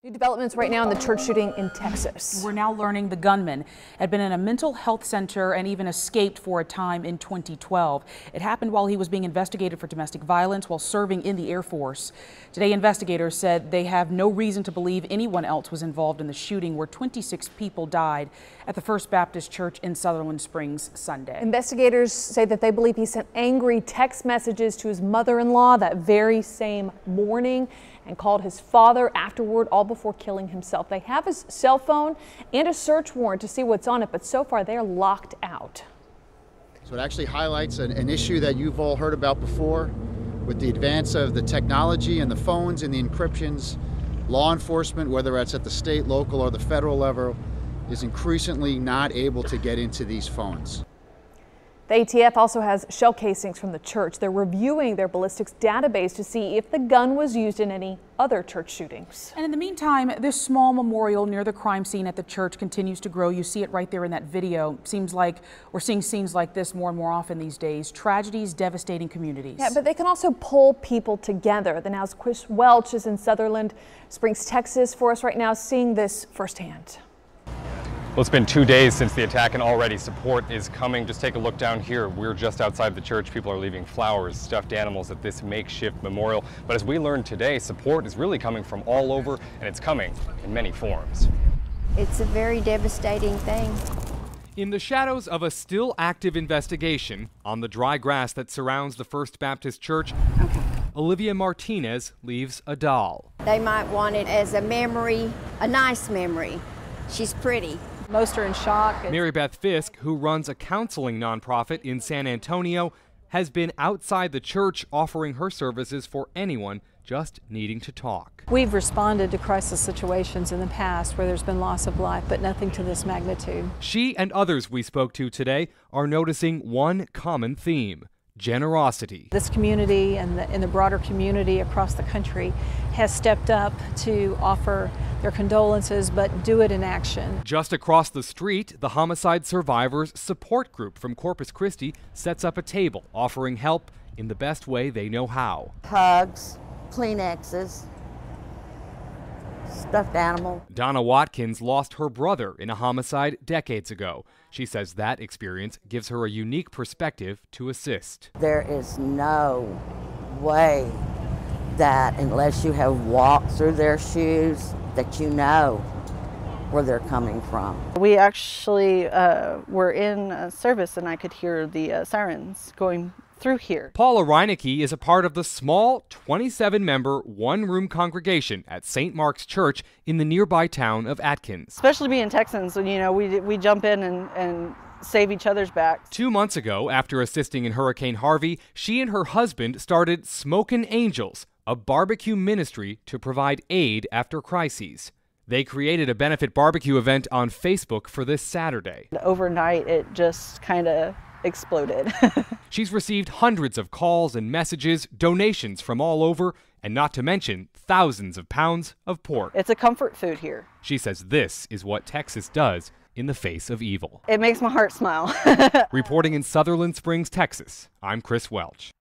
New developments right now in the church shooting in Texas. We're now learning the gunman had been in a mental health center and even escaped for a time in 2012. It happened while he was being investigated for domestic violence while serving in the Air Force. Today, investigators said they have no reason to believe anyone else was involved in the shooting where 26 people died at the First Baptist Church in Sutherland Springs Sunday. Investigators say that they believe he sent angry text messages to his mother-in-law that very same morning and called his father afterward, all before killing himself. They have his cell phone and a search warrant to see what's on it, but so far they are locked out. So it actually highlights an issue that you've all heard about before. With the advance of the technology and the phones and the encryptions, law enforcement, whether that's at the state, local, or the federal level, is increasingly not able to get into these phones. The ATF also has shell casings from the church. They're reviewing their ballistics database to see if the gun was used in any other church shootings. And in the meantime, this small memorial near the crime scene at the church continues to grow. You see it right there in that video. Seems like we're seeing scenes like this more and more often these days. Tragedies devastating communities. Yeah, but they can also pull people together. The Now's Chris Welch is in Sutherland Springs, Texas for us right now, seeing this firsthand. Well, it's been 2 days since the attack and already support is coming. Just take a look down here. We're just outside the church. People are leaving flowers, stuffed animals at this makeshift memorial. But as we learned today, support is really coming from all over, and it's coming in many forms. It's a very devastating thing. In the shadows of a still active investigation on the dry grass that surrounds the First Baptist Church, Olivia Martinez leaves a doll. They might want it as a memory, a nice memory. She's pretty. Most are in shock. Mary Beth Fisk, who runs a counseling nonprofit in San Antonio, has been outside the church offering her services for anyone just needing to talk. We've responded to crisis situations in the past where there's been loss of life, but nothing to this magnitude. She and others we spoke to today are noticing one common theme: generosity. This community and the broader community across the country has stepped up to offer their condolences, but do it in action. Just across the street, the Homicide Survivors Support Group from Corpus Christi sets up a table offering help in the best way they know how. Hugs, Kleenexes, stuffed animal. Donna Watkins lost her brother in a homicide decades ago. She says that experience gives her a unique perspective to assist. There is no way that unless you have walked through their shoes that you know where they're coming from. We actually were in service and I could hear the sirens going through here. Paula Reinecke is a part of the small 27-member one-room congregation at St. Mark's Church in the nearby town of Atkins. Especially being Texans, you know, we jump in and save each other's backs. 2 months ago, after assisting in Hurricane Harvey, she and her husband started Smokin' Angels, a barbecue ministry to provide aid after crises. They created a benefit barbecue event on Facebook for this Saturday. Overnight, it just kind of exploded. She's received hundreds of calls and messages, donations from all over, and not to mention thousands of pounds of pork. It's a comfort food here. She says this is what Texas does in the face of evil. It makes my heart smile. Reporting in Sutherland Springs, Texas, I'm Chris Welch.